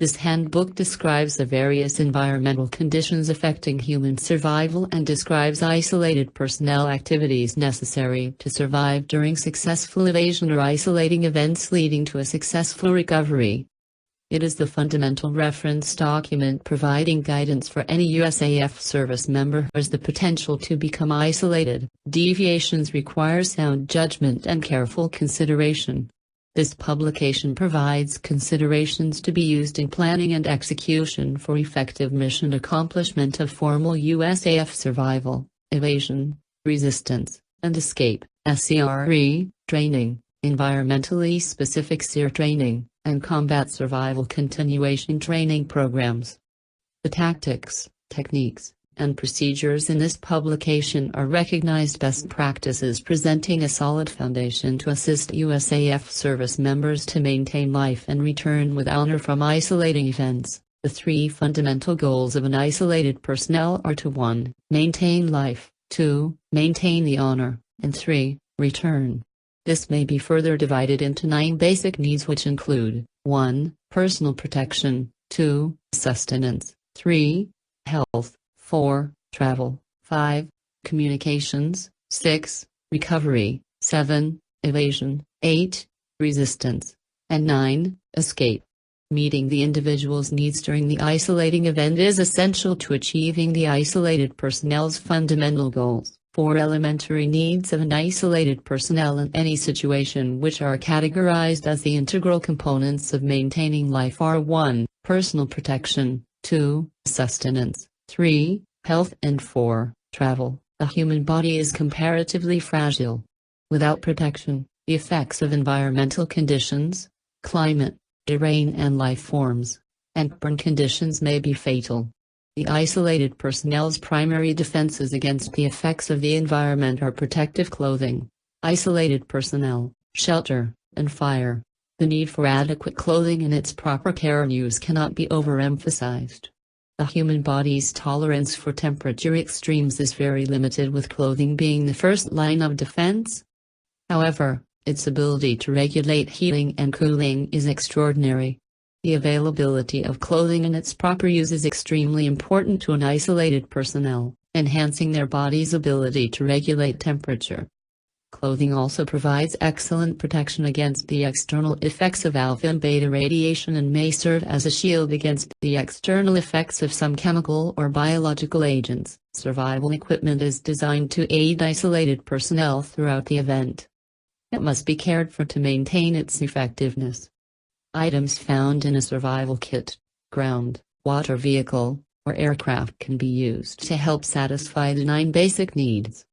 This handbook describes the various environmental conditions affecting human survival and describes isolated personnel activities necessary to survive during successful evasion or isolating events leading to a successful recovery. It is the fundamental reference document providing guidance for any USAF service member who has the potential to become isolated. Deviations require sound judgment and careful consideration. This publication provides considerations to be used in planning and execution for effective mission accomplishment of formal USAF survival, evasion, resistance, and escape, SERE, training, environmentally specific SERE training, and combat survival continuation training programs. The tactics, techniques, and procedures in this publication are recognized best practices presenting a solid foundation to assist USAF service members to maintain life and return with honor from isolating events. The three fundamental goals of an isolated personnel are to 1. Maintain life, 2. Maintain the honor, and 3. Return. This may be further divided into 9 basic needs, which include 1. Personal protection, 2. Sustenance, 3. Health, 4. Travel, 5. Communications, 6. Recovery, 7. Evasion, 8. Resistance, and 9. Escape. Meeting the individual's needs during the isolating event is essential to achieving the isolated personnel's fundamental goals. 4 elementary needs of an isolated personnel in any situation, which are categorized as the integral components of maintaining life, are 1. Personal protection, 2. Sustenance, 3. Health, and 4. Travel. The human body is comparatively fragile. Without protection, the effects of environmental conditions, climate, terrain and life forms, and burn conditions may be fatal. The isolated personnel's primary defenses against the effects of the environment are protective clothing, isolated personnel, shelter, and fire. The need for adequate clothing and its proper care and use cannot be overemphasized. The human body's tolerance for temperature extremes is very limited, with clothing being the first line of defense. However, its ability to regulate heating and cooling is extraordinary. The availability of clothing and its proper use is extremely important to an isolated personnel, enhancing their body's ability to regulate temperature. Clothing also provides excellent protection against the external effects of alpha and beta radiation and may serve as a shield against the external effects of some chemical or biological agents. Survival equipment is designed to aid isolated personnel throughout the event. It must be cared for to maintain its effectiveness. Items found in a survival kit, ground, water vehicle, or aircraft can be used to help satisfy the 9 basic needs.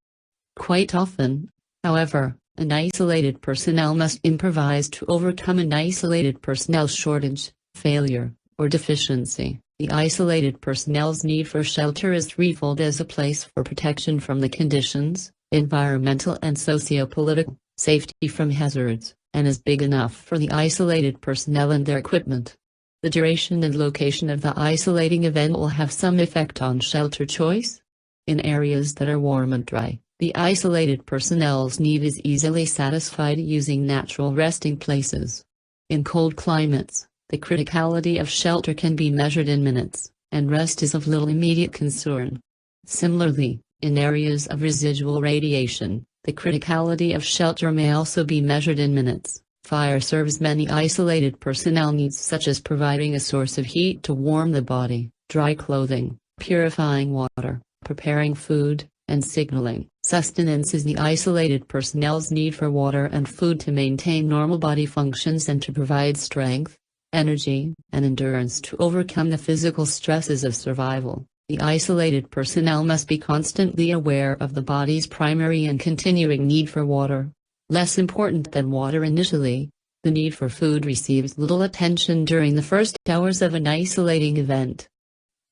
Quite often, however, an isolated personnel must improvise to overcome an isolated personnel shortage, failure, or deficiency. The isolated personnel's need for shelter is threefold: as a place for protection from the conditions, environmental and socio-political, safety from hazards, and is big enough for the isolated personnel and their equipment. The duration and location of the isolating event will have some effect on shelter choice. In areas that are warm and dry, the isolated personnel's need is easily satisfied using natural resting places. In cold climates, the criticality of shelter can be measured in minutes, and rest is of little immediate concern. Similarly, in areas of residual radiation, the criticality of shelter may also be measured in minutes. Fire serves many isolated personnel needs, such as providing a source of heat to warm the body, dry clothing, purifying water, preparing food, and signaling. Sustenance is the isolated personnel's need for water and food to maintain normal body functions and to provide strength, energy, and endurance to overcome the physical stresses of survival. The isolated personnel must be constantly aware of the body's primary and continuing need for water. Less important than water initially, the need for food receives little attention during the first hours of an isolating event.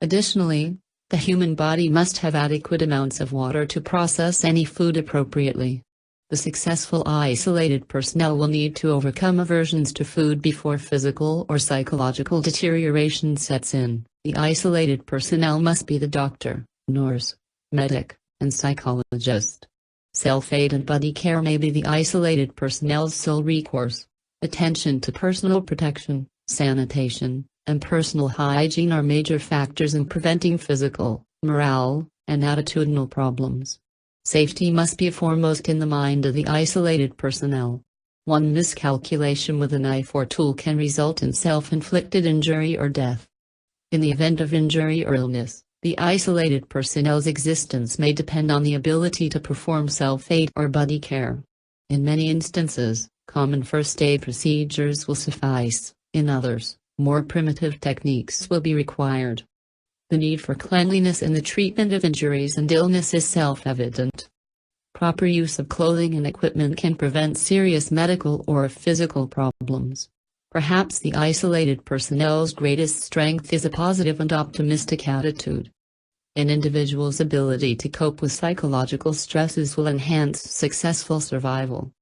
Additionally, the human body must have adequate amounts of water to process any food appropriately. The successful isolated personnel will need to overcome aversions to food before physical or psychological deterioration sets in. The isolated personnel must be the doctor, nurse, medic, and psychologist. Self-aid and buddy care may be the isolated personnel's sole recourse. Attention to personal protection, sanitation, and personal hygiene are major factors in preventing physical, morale, and attitudinal problems. Safety must be foremost in the mind of the isolated personnel. One miscalculation with a knife or tool can result in self-inflicted injury or death. In the event of injury or illness, the isolated personnel's existence may depend on the ability to perform self-aid or buddy care. In many instances, common first aid procedures will suffice. In others, more primitive techniques will be required. The need for cleanliness in the treatment of injuries and illness is self-evident. Proper use of clothing and equipment can prevent serious medical or physical problems. Perhaps the isolated personnel's greatest strength is a positive and optimistic attitude. An individual's ability to cope with psychological stresses will enhance successful survival.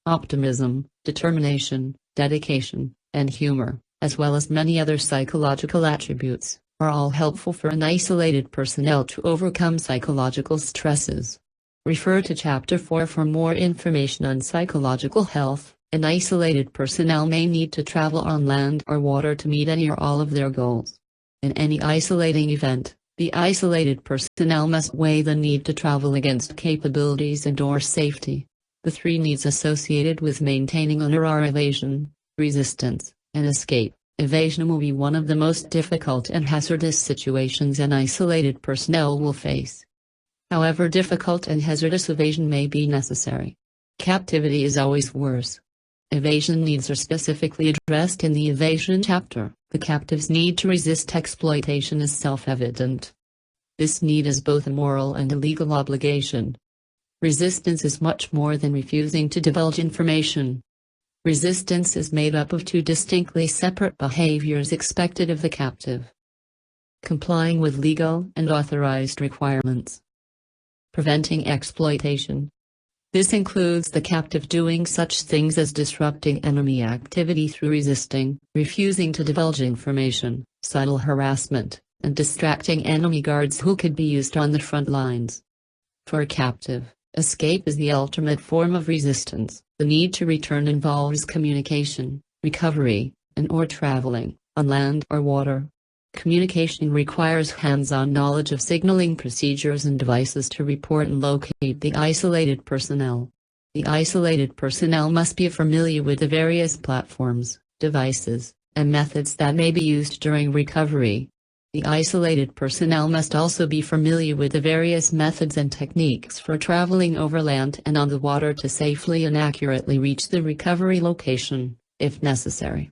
Optimism, determination, dedication, and humor, as well as many other psychological attributes, are all helpful for an isolated personnel to overcome psychological stresses. Refer to Chapter 4 for more information on psychological health. An isolated personnel may need to travel on land or water to meet any or all of their goals. In any isolating event, the isolated personnel must weigh the need to travel against capabilities and/or safety. The three needs associated with maintaining honor are evasion, resistance, and escape. Evasion will be one of the most difficult and hazardous situations an isolated personnel will face. However difficult and hazardous evasion may be necessary. Captivity is always worse. Evasion needs are specifically addressed in the evasion chapter. The captive's need to resist exploitation is self-evident. This need is both a moral and a legal obligation. Resistance is much more than refusing to divulge information. Resistance is made up of two distinctly separate behaviors expected of the captive. Complying with legal and authorized requirements. Preventing exploitation. This includes the captive doing such things as disrupting enemy activity through resisting, refusing to divulge information, subtle harassment, and distracting enemy guards who could be used on the front lines. For a captive, escape is the ultimate form of resistance. The need to return involves communication, recovery, and/or traveling, on land or water. Communication requires hands-on knowledge of signaling procedures and devices to report and locate the isolated personnel. The isolated personnel must be familiar with the various platforms, devices, and methods that may be used during recovery. The isolated personnel must also be familiar with the various methods and techniques for traveling over land and on the water to safely and accurately reach the recovery location, if necessary.